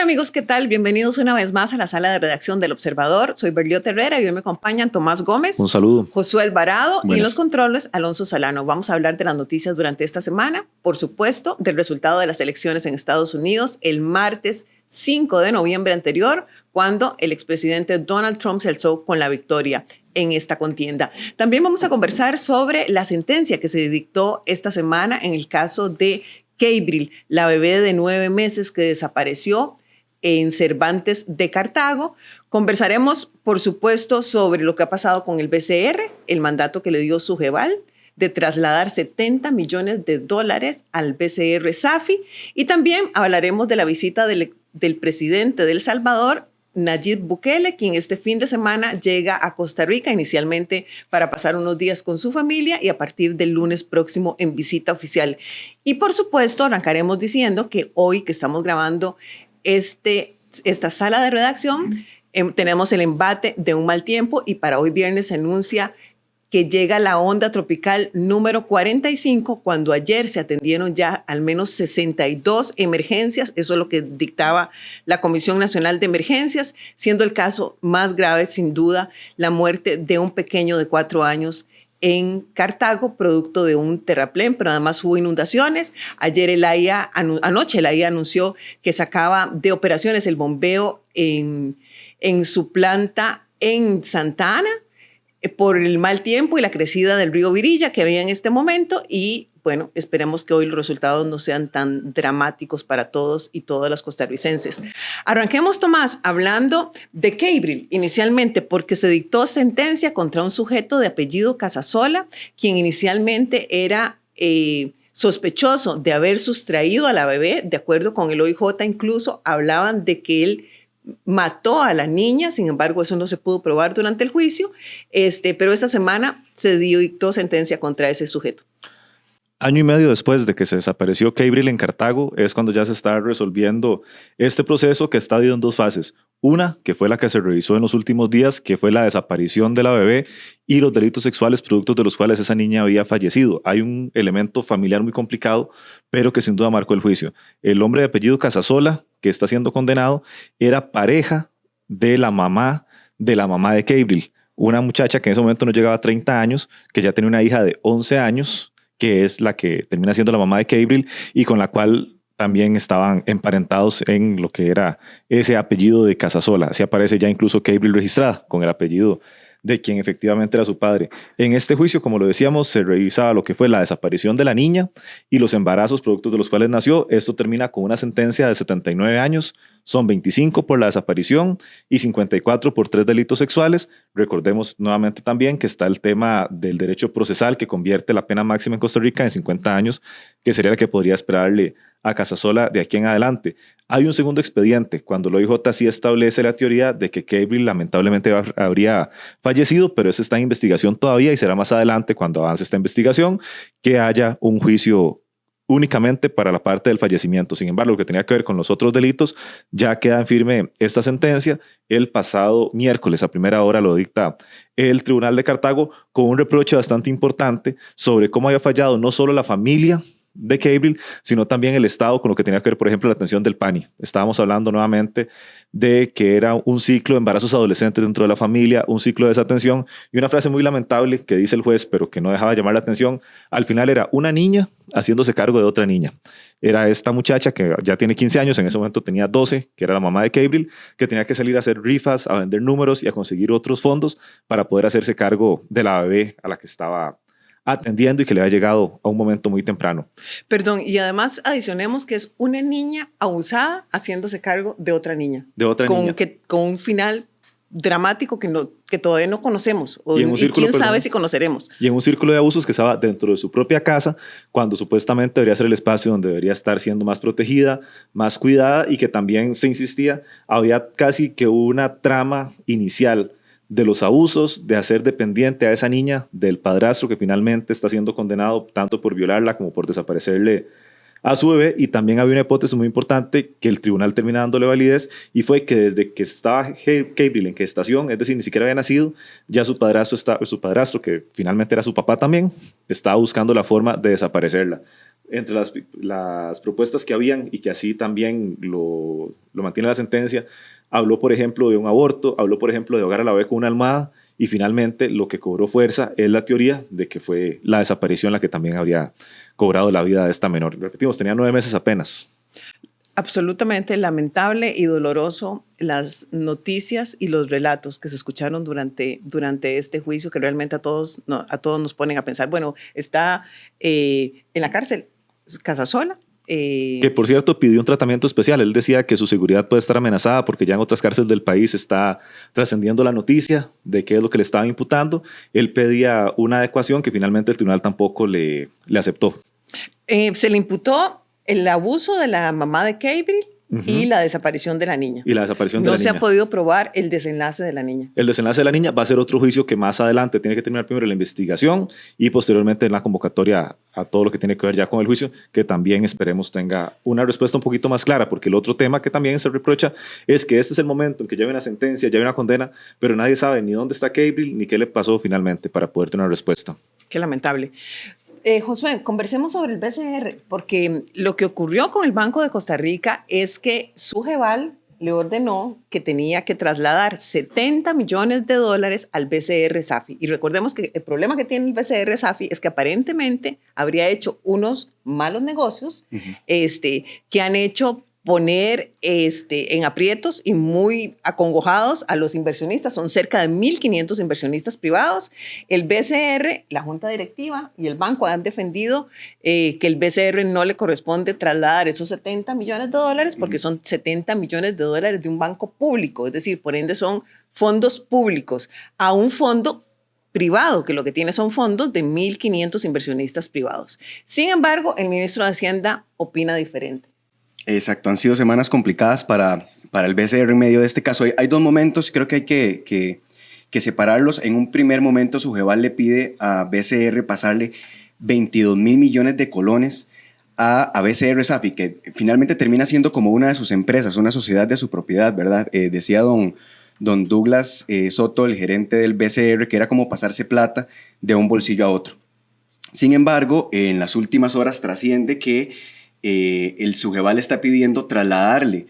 amigos, ¿qué tal? Bienvenidos una vez más a la sala de redacción del Observador. Soy Berliotte Herrera y hoy me acompañan Tomás Gómez. Un saludo. Josué Alvarado. Buenas. Y en los controles, Alonso Solano. Vamos a hablar de las noticias durante esta semana. Por supuesto, del resultado de las elecciones en Estados Unidos el martes 5 de noviembre anterior, cuando el expresidente Donald Trump se alzó con la victoria en esta contienda. También vamos a conversar sobre la sentencia que se dictó esta semana en el caso de Gabriel, la bebé de 9 meses que desapareció en Cervantes de Cartago. Conversaremos, por supuesto, sobre lo que ha pasado con el BCR, el mandato que le dio Sujeval de trasladar $70 millones al BCR SAFI, y también hablaremos de la visita del presidente de El Salvador, Nayib Bukele, quien este fin de semana llega a Costa Rica inicialmente para pasar unos días con su familia y a partir del lunes próximo en visita oficial. Y por supuesto arrancaremos diciendo que hoy que estamos grabando esta sala de redacción tenemos el embate de un mal tiempo y para hoy viernes se anuncia que llega la onda tropical número 45, cuando ayer se atendieron ya al menos 62 emergencias. Eso es lo que dictaba la Comisión Nacional de Emergencias, siendo el caso más grave, sin duda, la muerte de un pequeño de 4 años en Cartago, producto de un terraplén, pero además hubo inundaciones. Anoche la IA anunció que sacaba de operaciones el bombeo en su planta en Santa Ana, por el mal tiempo y la crecida del río Virilla que había en este momento. Y bueno, esperemos que hoy los resultados no sean tan dramáticos para todos y todas las costarricenses. Arranquemos, Tomás, hablando de Gabriel inicialmente, porque se dictó sentencia contra un sujeto de apellido Casasola, quien inicialmente era sospechoso de haber sustraído a la bebé. De acuerdo con el OIJ, incluso hablaban de que él mató a la niña. Sin embargo, eso no se pudo probar durante el juicio, pero esta semana se dictó sentencia contra ese sujeto. Año y medio después de que se desapareció Gabriel en Cartago es cuando ya se está resolviendo este proceso, que está dividido en 2 fases. Una, que fue la que se revisó en los últimos días, que fue la desaparición de la bebé y los delitos sexuales productos de los cuales esa niña había fallecido. Hay un elemento familiar muy complicado, pero que sin duda marcó el juicio. El hombre de apellido Casasola, que está siendo condenado, era pareja de la mamá de Gabriel, una muchacha que en ese momento no llegaba a 30 años, que ya tenía una hija de 11 años, que es la que termina siendo la mamá de Gabriel y con la cual también estaban emparentados en lo que era ese apellido de Casasola. Así aparece ya incluso Gabriel registrada con el apellido de quien efectivamente era su padre. En este juicio, como lo decíamos, se revisaba lo que fue la desaparición de la niña y los embarazos productos de los cuales nació. Esto termina con una sentencia de 79 años. Son 25 por la desaparición y 54 por 3 delitos sexuales. Recordemos nuevamente también que está el tema del derecho procesal, que convierte la pena máxima en Costa Rica en 50 años, que sería la que podría esperarle a Casasola de aquí en adelante. Hay un segundo expediente, cuando el OIJ sí establece la teoría de que Gabriel lamentablemente habría fallecido, pero ese está en investigación todavía y será más adelante, cuando avance esta investigación, que haya un juicio únicamente para la parte del fallecimiento. Sin embargo, lo que tenía que ver con los otros delitos, ya queda en firme esta sentencia. El pasado miércoles a primera hora lo dicta el Tribunal de Cartago con un reproche bastante importante sobre cómo había fallado no solo la familia de Gabriel, sino también el Estado con lo que tenía que ver, por ejemplo, la atención del PANI. Estábamos hablando nuevamente de que era un ciclo de embarazos adolescentes dentro de la familia, un ciclo de desatención, y una frase muy lamentable que dice el juez, pero que no dejaba de llamar la atención, al final era una niña haciéndose cargo de otra niña. Era esta muchacha que ya tiene 15 años, en ese momento tenía 12, que era la mamá de Gabriel, que tenía que salir a hacer rifas, a vender números y a conseguir otros fondos para poder hacerse cargo de la bebé a la que estaba atendiendo y que le había llegado a un momento muy temprano. Perdón, y además adicionemos que es una niña abusada haciéndose cargo de otra niña. De otra niña. Con un final dramático que todavía no conocemos. Y quién sabe si conoceremos. Y en un círculo de abusos que estaba dentro de su propia casa, cuando supuestamente debería ser el espacio donde debería estar siendo más protegida, más cuidada, y que también se insistía, había casi que una trama inicial de los abusos, de hacer dependiente a esa niña del padrastro que finalmente está siendo condenado tanto por violarla como por desaparecerle a su bebé. Y también había una hipótesis muy importante que el tribunal termina dándole validez, y fue que desde que estaba Gabriel en gestación, es decir, ni siquiera había nacido, ya su padrastro, que finalmente era su papá también, estaba buscando la forma de desaparecerla. entre las propuestas que habían y que así también lo mantiene la sentencia, habló, por ejemplo, de un aborto, habló, por ejemplo, de ahogar a la bebé con una almohada, y finalmente lo que cobró fuerza es la teoría de que fue la desaparición la que también habría cobrado la vida de esta menor. Repetimos, tenía 9 meses apenas. Absolutamente lamentable y doloroso las noticias y los relatos que se escucharon durante este juicio, que realmente a todos nos ponen a pensar, bueno, está en la cárcel, Casasola. Que por cierto pidió un tratamiento especial. Él decía que su seguridad puede estar amenazada porque ya en otras cárceles del país está trascendiendo la noticia de qué es lo que le estaban imputando. Él pedía una adecuación que finalmente el tribunal tampoco le aceptó. Se le imputó el abuso de la mamá de Gabriel y la desaparición de la niña. Y la desaparición de la niña. No se ha podido probar el desenlace de la niña. El desenlace de la niña va a ser otro juicio que más adelante tiene que terminar primero la investigación y posteriormente en la convocatoria a todo lo que tiene que ver ya con el juicio, que también esperemos tenga una respuesta un poquito más clara, porque el otro tema que también se reprocha es que este es el momento en que ya hay una sentencia, ya hay una condena, pero nadie sabe ni dónde está Gabriel ni qué le pasó finalmente para poder tener una respuesta. Qué lamentable. Josué, conversemos sobre el BCR, porque lo que ocurrió con el Banco de Costa Rica es que Sujeval le ordenó que tenía que trasladar $70 millones al BCR Safi. Y recordemos que el problema que tiene el BCR Safi es que aparentemente habría hecho unos malos negocios que han hecho poner en aprietos y muy acongojados a los inversionistas. Son cerca de 1.500 inversionistas privados. El BCR, la junta directiva y el banco han defendido que el BCR no le corresponde trasladar esos $70 millones porque son $70 millones de un banco público, es decir, por ende son fondos públicos a un fondo privado, que lo que tiene son fondos de 1.500 inversionistas privados. Sin embargo, el ministro de Hacienda opina diferente. Exacto, han sido semanas complicadas para el BCR en medio de este caso. Hay dos momentos, creo que hay que separarlos. En un primer momento, Sujeval le pide a BCR pasarle 22.000 millones de colones a BCR Safi, que finalmente termina siendo como una de sus empresas, una sociedad de su propiedad, ¿verdad? Decía don Douglas Soto, el gerente del BCR, que era como pasarse plata de un bolsillo a otro. Sin embargo, en las últimas horas trasciende que el Sujeval está pidiendo trasladarle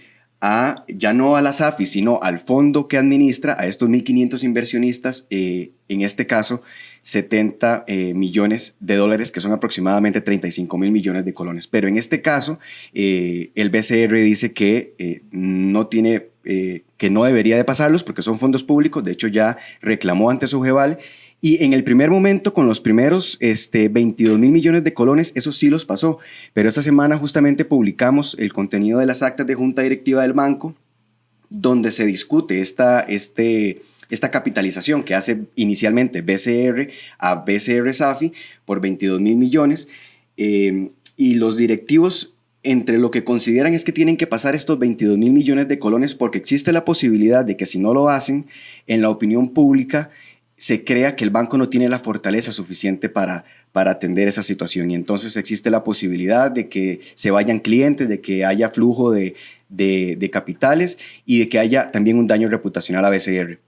ya no a la SAFI, sino al fondo que administra a estos 1.500 inversionistas, en este caso $70 millones, que son aproximadamente 35.000 millones de colones. Pero en este caso, el BCR dice que no tiene, que no debería de pasarlos porque son fondos públicos. De hecho, ya reclamó ante Sujeval. Y en el primer momento, con los primeros 22.000 millones de colones, eso sí los pasó. Pero esta semana justamente publicamos el contenido de las actas de junta directiva del banco, donde se discute esta capitalización que hace inicialmente BCR a BCR Safi por 22.000 millones. Y los directivos, entre lo que consideran es que tienen que pasar estos 22.000 millones de colones porque existe la posibilidad de que si no lo hacen, en la opinión pública, se crea que el banco no tiene la fortaleza suficiente para atender esa situación y entonces existe la posibilidad de que se vayan clientes, de que haya flujo de capitales y de que haya también un daño reputacional a BCR.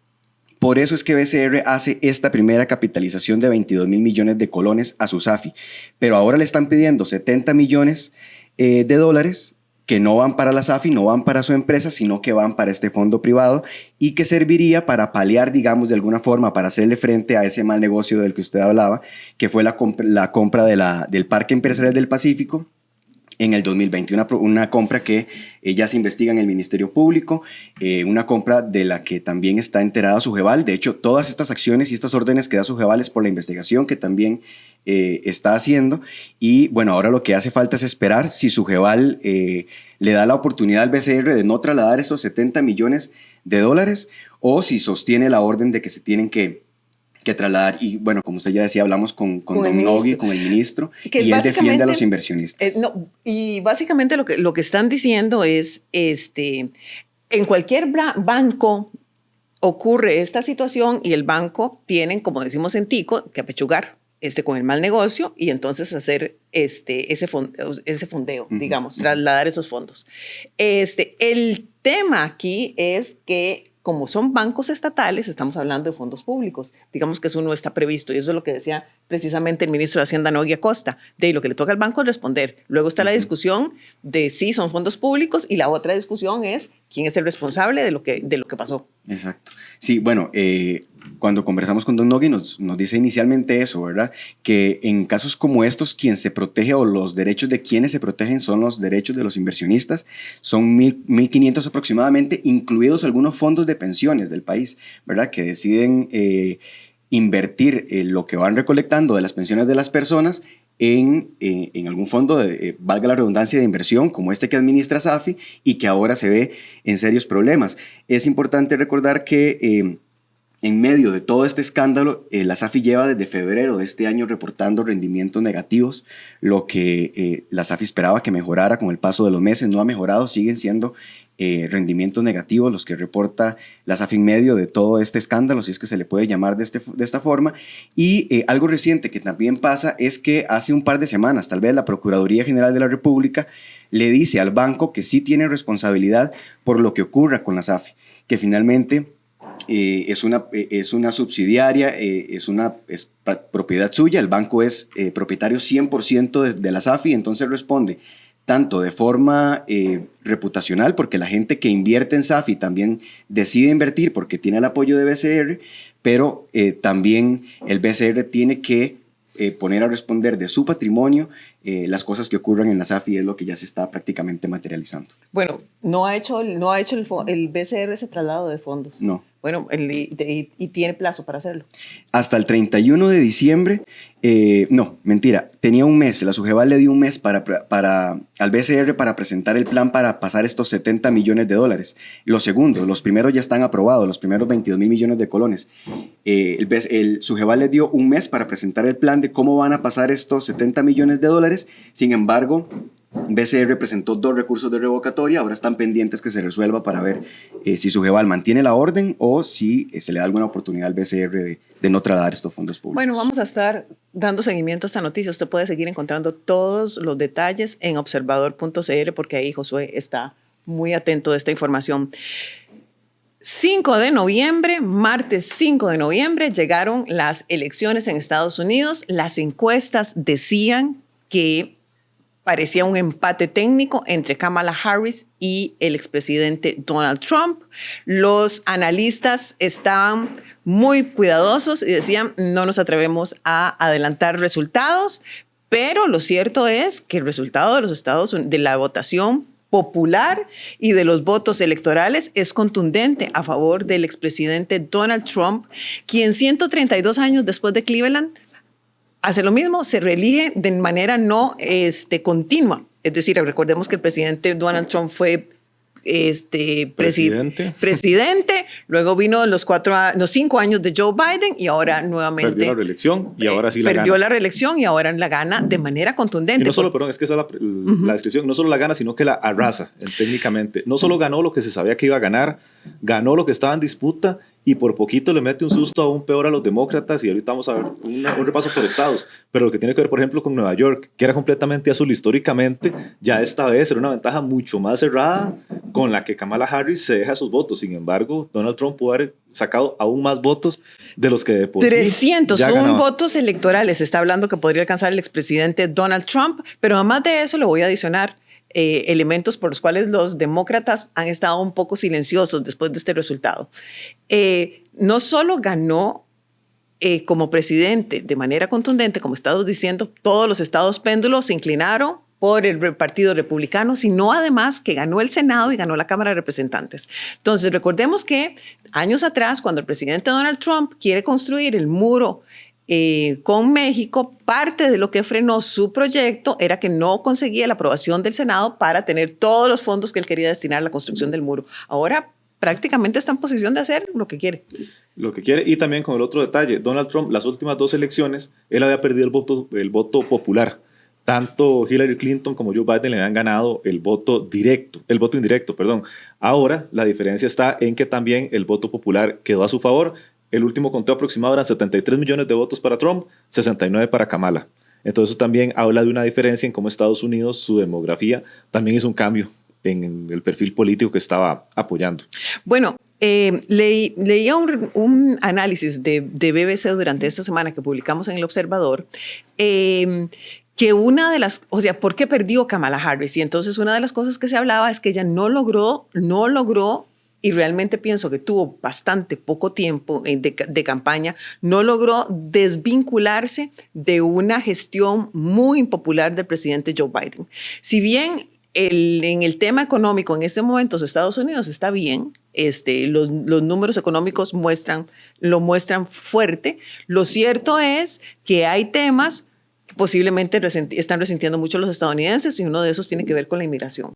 Por eso es que BCR hace esta primera capitalización de 22.000 millones de colones a su SAFI, pero ahora le están pidiendo 70 millones de dólares que no van para la SAFI, no van para su empresa, sino que van para este fondo privado y que serviría para paliar, digamos, de alguna forma, para hacerle frente a ese mal negocio del que usted hablaba, que fue la compra del Parque Empresarial del Pacífico en el 2020, una compra que ya se investiga en el Ministerio Público, una compra de la que también está enterada Sujeval. De hecho, todas estas acciones y estas órdenes que da Sujeval es por la investigación que también está haciendo. Y bueno, ahora lo que hace falta es esperar si Sujeval le da la oportunidad al BCR de no trasladar esos 70 millones de dólares o si sostiene la orden de que se tienen que trasladar. Y bueno, como usted ya decía, hablamos con don Nogui, con el ministro, y él defiende a los inversionistas. Y básicamente lo que están diciendo es, en cualquier banco ocurre esta situación y el banco tienen, como decimos en Tico, que apechugar con el mal negocio y entonces hacer ese fondeo, digamos, trasladar esos fondos. El tema aquí es que, como son bancos estatales, estamos hablando de fondos públicos. Digamos que eso no está previsto y eso es lo que decía precisamente el ministro de Hacienda, Nogui Acosta. De lo que le toca al banco es responder. Luego está la discusión de si son fondos públicos y la otra discusión es quién es el responsable de lo que pasó. Exacto. Sí, bueno, cuando conversamos con don Nogui nos dice inicialmente eso, ¿verdad? Que en casos como estos, quien se protege o los derechos de quienes se protegen son los derechos de los inversionistas. Son 1.500 aproximadamente, incluidos algunos fondos de pensiones del país, ¿verdad? Que deciden invertir lo que van recolectando de las pensiones de las personas en algún fondo, valga la redundancia, de inversión, como este que administra SAFI y que ahora se ve en serios problemas. Es importante recordar que en medio de todo este escándalo, la SAFI lleva desde febrero de este año reportando rendimientos negativos, lo que la SAFI esperaba que mejorara con el paso de los meses. No ha mejorado, siguen siendo rendimientos negativos los que reporta la SAFI en medio de todo este escándalo, si es que se le puede llamar de esta forma. Y algo reciente que también pasa es que hace un par de semanas, tal vez la Procuraduría General de la República le dice al banco que sí tiene responsabilidad por lo que ocurra con la SAFI, que finalmente es una subsidiaria, es propiedad suya, el banco es propietario 100% de la SAFI, entonces responde tanto de forma reputacional, porque la gente que invierte en SAFI también decide invertir porque tiene el apoyo de BCR, pero también el BCR tiene que poner a responder de su patrimonio las cosas que ocurran en la SAFI, es lo que ya se está prácticamente materializando. Bueno, no ha hecho el BCR ese traslado de fondos. No. Bueno, y tiene plazo para hacerlo. Hasta el 31 de diciembre, no, mentira, tenía un mes, la Sujeval le dio un mes al BCR para presentar el plan para pasar estos 70 millones de dólares. Los primeros ya están aprobados, los primeros 22,000 millones de colones. El Sujeval le dio un mes para presentar el plan de cómo van a pasar estos 70 millones de dólares. Sin embargo, BCR presentó 2 recursos de revocatoria, ahora están pendientes que se resuelva para ver si Sujeval mantiene la orden o si se le da alguna oportunidad al BCR de no trasladar estos fondos públicos. Bueno, vamos a estar dando seguimiento a esta noticia. Usted puede seguir encontrando todos los detalles en observador.cr porque ahí Josué está muy atento de esta información. 5 de noviembre, martes 5 de noviembre, llegaron las elecciones en Estados Unidos. Las encuestas decían que parecía un empate técnico entre Kamala Harris y el expresidente Donald Trump. Los analistas estaban muy cuidadosos y decían, no nos atrevemos a adelantar resultados, pero lo cierto es que el resultado de los Estados Unidos, de la votación popular y de los votos electorales es contundente a favor del expresidente Donald Trump, quien 132 años después de Cleveland hace lo mismo, se reelige de manera no continua. Es decir, recordemos que el presidente Donald Trump fue presidente, luego vino los 5 años de Joe Biden y ahora nuevamente perdió la reelección y ahora sí la gana. Perdió la reelección y ahora la gana de manera contundente. Y no solo, perdón, es que esa es la descripción, no solo la gana, sino que la arrasa técnicamente. No solo ganó lo que se sabía que iba a ganar, ganó lo que estaba en disputa y por poquito le mete un susto aún peor a los demócratas. Y ahorita vamos a ver un repaso por estados, pero lo que tiene que ver, por ejemplo, con Nueva York, que era completamente azul históricamente, ya esta vez era una ventaja mucho más cerrada con la que Kamala Harris se deja sus votos. Sin embargo, Donald Trump pudo haber sacado aún más votos de los que de por 301 votos electorales. Se está hablando que podría alcanzar el expresidente Donald Trump, pero además de eso le voy a adicionar elementos por los cuales los demócratas han estado un poco silenciosos después de este resultado. No solo ganó como presidente de manera contundente, como estamos diciendo, todos los estados péndulos se inclinaron por el Partido Republicano, sino además que ganó el Senado y ganó la Cámara de Representantes. Entonces, recordemos que años atrás, cuando el presidente Donald Trump quiere construir el muro con México, parte de lo que frenó su proyecto era que no conseguía la aprobación del Senado para tener todos los fondos que él quería destinar a la construcción del muro. Ahora prácticamente está en posición de hacer lo que quiere. Lo que quiere, y también con el otro detalle, Donald Trump, las últimas 2 elecciones, él había perdido el voto popular. Tanto Hillary Clinton como Joe Biden le habían ganado el voto indirecto, perdón. Ahora la diferencia está en que también el voto popular quedó a su favor. El último conteo aproximado eran 73 millones de votos para Trump, 69 para Kamala. Entonces eso también habla de una diferencia en cómo Estados Unidos, su demografía, también hizo un cambio en el perfil político que estaba apoyando. Bueno, leía un análisis de BBC durante esta semana que publicamos en El Observador, que una de las, o sea, ¿por qué perdió Kamala Harris? Y entonces una de las cosas que se hablaba es que ella no logró, y realmente pienso que tuvo bastante poco tiempo de campaña, no logró desvincularse de una gestión muy impopular del presidente Joe Biden. Si bien en el tema económico en este momento Estados Unidos está bien, los números económicos lo muestran fuerte, lo cierto es que hay temas que posiblemente están resintiendo mucho los estadounidenses y uno de esos tiene que ver con la inmigración.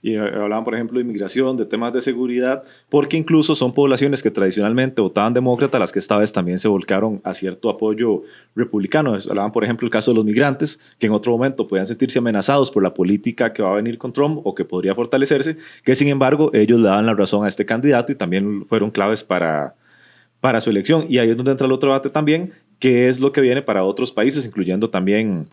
Y hablaban, por ejemplo, de inmigración, de temas de seguridad, porque incluso son poblaciones que tradicionalmente votaban demócrata, las que esta vez también se volcaron a cierto apoyo republicano. Hablaban, por ejemplo, el caso de los migrantes, que en otro momento podían sentirse amenazados por la política que va a venir con Trump o que podría fortalecerse, que sin embargo ellos le daban la razón a este candidato y también fueron claves para su elección. Y ahí es donde entra el otro debate también, que es lo que viene para otros países, incluyendo también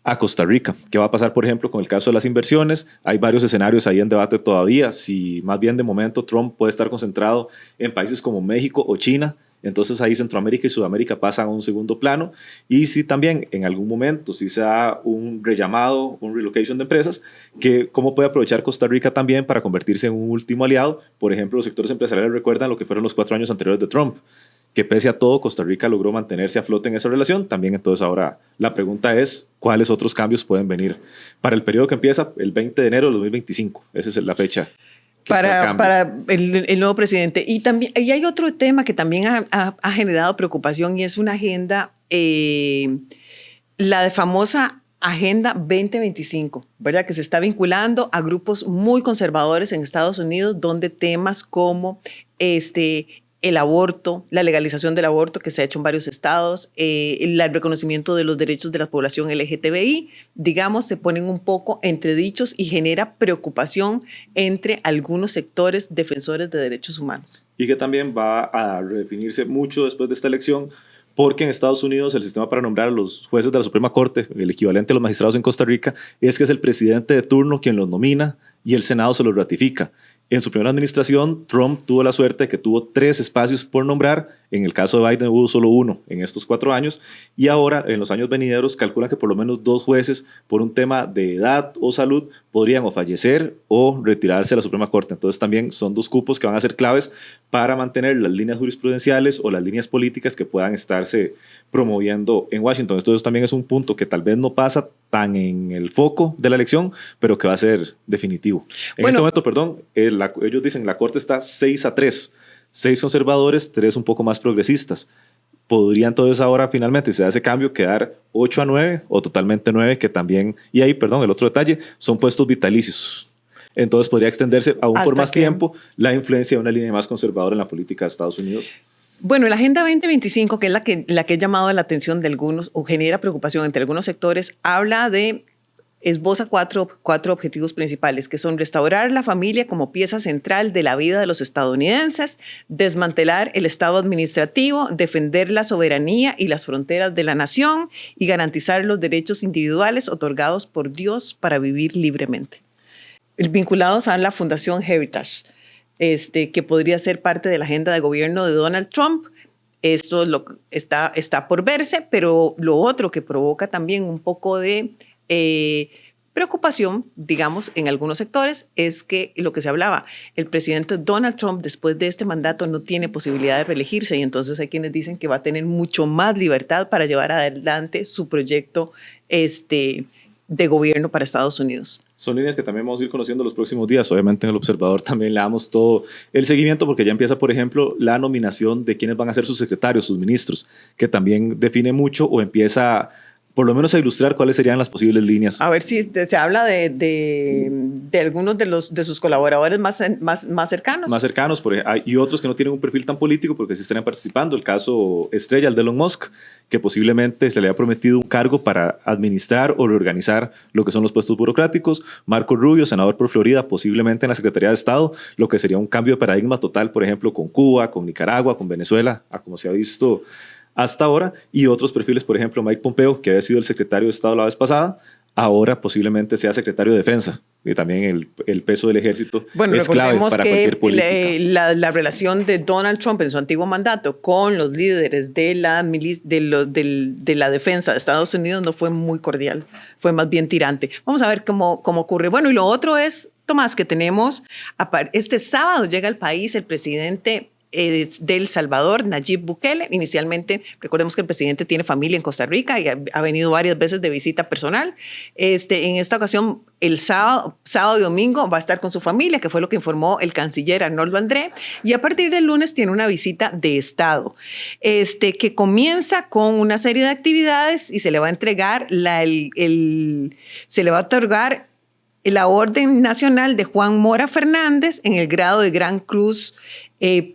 a Costa Rica. ¿Qué va a pasar, por ejemplo, con el caso de las inversiones? Hay varios escenarios ahí en debate todavía. Si más bien de momento Trump puede estar concentrado en países como México o China, entonces ahí Centroamérica y Sudamérica pasan a un segundo plano. Y si también en algún momento si se da un rellamado, un relocation de empresas, que cómo puede aprovechar Costa Rica también para convertirse en un último aliado. Por ejemplo, los sectores empresariales recuerdan lo que fueron los 4 años anteriores de Trump, que pese a todo Costa Rica logró mantenerse a flote en esa relación. También entonces ahora la pregunta es ¿cuáles otros cambios pueden venir para el periodo que empieza el 20 de enero de 2025? Esa es la fecha para el nuevo presidente. Y también y hay otro tema que también ha generado preocupación y es una agenda, la famosa Agenda 2025, ¿verdad? Que se está vinculando a grupos muy conservadores en Estados Unidos, donde temas como el aborto, la legalización del aborto que se ha hecho en varios estados, el reconocimiento de los derechos de la población LGTBI, digamos, se ponen un poco entredichos y genera preocupación entre algunos sectores defensores de derechos humanos. Y que también va a redefinirse mucho después de esta elección, porque en Estados Unidos el sistema para nombrar a los jueces de la Suprema Corte, el equivalente a los magistrados en Costa Rica, es que es el presidente de turno quien los nomina y el Senado se los ratifica. En su primera administración, Trump tuvo la suerte de que tuvo 3 espacios por nombrar. En el caso de Biden hubo solo 1 en estos 4 años. Y ahora, en los años venideros, calculan que por lo menos 2 jueces, por un tema de edad o salud, podrían o fallecer o retirarse de la Suprema Corte. Entonces también son 2 cupos que van a ser claves para mantener las líneas jurisprudenciales o las líneas políticas que puedan estarse promoviendo en Washington. Esto también es un punto que tal vez no pasa tan en el foco de la elección, pero que va a ser definitivo. En este momento, perdón, ellos dicen la Corte está 6-3, 6 conservadores, 3 un poco más progresistas. Podría entonces ahora finalmente, si se da ese cambio, quedar 8-9 o totalmente 9, que también, y ahí, perdón, el otro detalle, son puestos vitalicios. Entonces podría extenderse aún por más tiempo la influencia de una línea más conservadora en la política de Estados Unidos. Bueno, la Agenda 2025, que es la que ha llamado la atención de algunos o genera preocupación entre algunos sectores, esboza cuatro objetivos principales, que son restaurar la familia como pieza central de la vida de los estadounidenses, desmantelar el Estado administrativo, defender la soberanía y las fronteras de la nación y garantizar los derechos individuales otorgados por Dios para vivir libremente. Vinculados a la Fundación Heritage, que podría ser parte de la agenda de gobierno de Donald Trump. Esto está por verse, pero lo otro que provoca también un poco de preocupación, digamos, en algunos sectores, es que lo que se hablaba, el presidente Donald Trump después de este mandato no tiene posibilidad de reelegirse y entonces hay quienes dicen que va a tener mucho más libertad para llevar adelante su proyecto de gobierno para Estados Unidos. Son líneas que también vamos a ir conociendo los próximos días. Obviamente en el Observador también le damos todo el seguimiento porque ya empieza, por ejemplo, la nominación de quiénes van a ser sus secretarios, sus ministros, que también define mucho o empieza por lo menos a ilustrar cuáles serían las posibles líneas. A ver si se habla de algunos de sus colaboradores más cercanos. Más cercanos, y otros que no tienen un perfil tan político porque sí estarían participando. El caso estrella, el de Elon Musk, que posiblemente se le haya prometido un cargo para administrar o reorganizar lo que son los puestos burocráticos. Marco Rubio, senador por Florida, posiblemente en la Secretaría de Estado, lo que sería un cambio de paradigma total, por ejemplo, con Cuba, con Nicaragua, con Venezuela, a como se ha visto hasta ahora, y otros perfiles, por ejemplo, Mike Pompeo, que había sido el secretario de Estado la vez pasada, ahora posiblemente sea secretario de Defensa. Y también el peso del ejército es clave recordemos para que cualquier política. la relación de Donald Trump en su antiguo mandato con los líderes de la defensa de Estados Unidos no fue muy cordial, fue más bien tirante. Vamos a ver cómo ocurre. Bueno, y lo otro es, Tomás, que tenemos, este sábado llega al país el presidente de El Salvador, Nayib Bukele. Inicialmente, recordemos que el presidente tiene familia en Costa Rica y ha venido varias veces de visita personal. En esta ocasión, el sábado y domingo va a estar con su familia, que fue lo que informó el canciller Arnoldo André, y a partir del lunes tiene una visita de Estado, que comienza con una serie de actividades y se le va a entregar se le va a otorgar la Orden Nacional de Juan Mora Fernández en el grado de Gran Cruz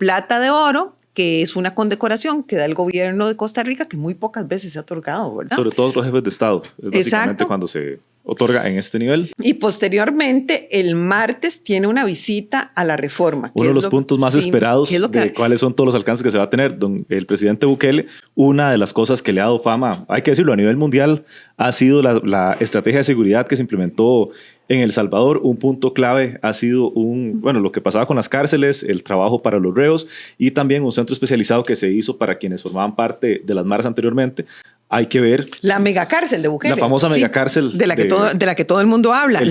Plata de Oro, que es una condecoración que da el gobierno de Costa Rica, que muy pocas veces se ha otorgado, ¿verdad? Sobre todo los jefes de Estado, es básicamente Exacto. cuando se otorga en este nivel. Y posteriormente, el martes, tiene una visita a la Reforma. Uno de los puntos más esperados de cuáles son todos los alcances que se va a tener. El presidente Bukele, una de las cosas que le ha dado fama, hay que decirlo, a nivel mundial, ha sido la estrategia de seguridad que se implementó en El Salvador. Un punto clave ha sido lo que pasaba con las cárceles, el trabajo para los reos y también un centro especializado que se hizo para quienes formaban parte de las maras anteriormente. Hay que ver. La megacárcel de Bukele. La famosa megacárcel. De la que todo el mundo habla. El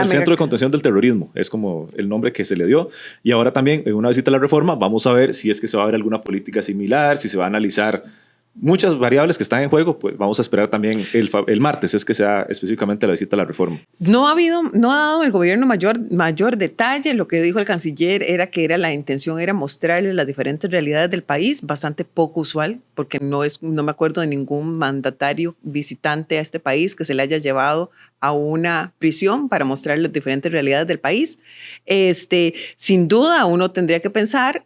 centro de contención del terrorismo es como el nombre que se le dio. Y ahora también, en una visita a la Reforma, vamos a ver si es que se va a ver alguna política similar, si se va a analizar muchas variables que están en juego. Pues vamos a esperar también el martes, es que sea específicamente la visita a la Reforma. No ha dado el gobierno mayor detalle. Lo que dijo el canciller era que la intención era mostrarle las diferentes realidades del país, bastante poco usual, porque no me acuerdo de ningún mandatario visitante a este país que se le haya llevado a una prisión para mostrar las diferentes realidades del país. Sin duda uno tendría que pensar,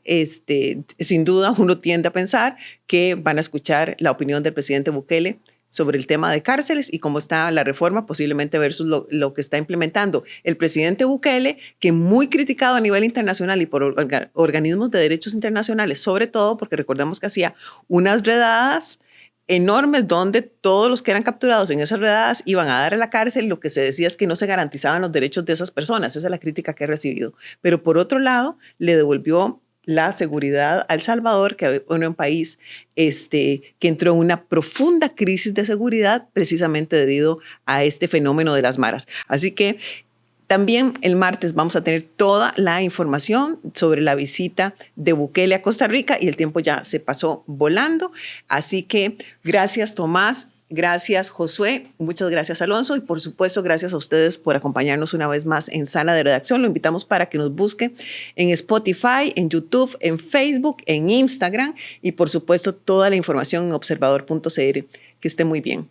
sin duda uno tiende a pensar que van a escuchar la opinión del presidente Bukele sobre el tema de cárceles y cómo está la reforma posiblemente versus lo que está implementando el presidente Bukele, que muy criticado a nivel internacional y por organismos de derechos internacionales, sobre todo porque recordemos que hacía unas redadas enormes donde todos los que eran capturados en esas redadas iban a dar a la cárcel. Lo que se decía es que no se garantizaban los derechos de esas personas. Esa es la crítica que he recibido. Pero por otro lado, le devolvió la seguridad a El Salvador, que es un país que entró en una profunda crisis de seguridad precisamente debido a este fenómeno de las maras. Así que también el martes vamos a tener toda la información sobre la visita de Bukele a Costa Rica y el tiempo ya se pasó volando. Así que gracias, Tomás. Gracias, Josué. Muchas gracias, Alonso. Y por supuesto, gracias a ustedes por acompañarnos una vez más en Sala de Redacción. Lo invitamos para que nos busque en Spotify, en YouTube, en Facebook, en Instagram y por supuesto toda la información en observador.cr. Que esté muy bien.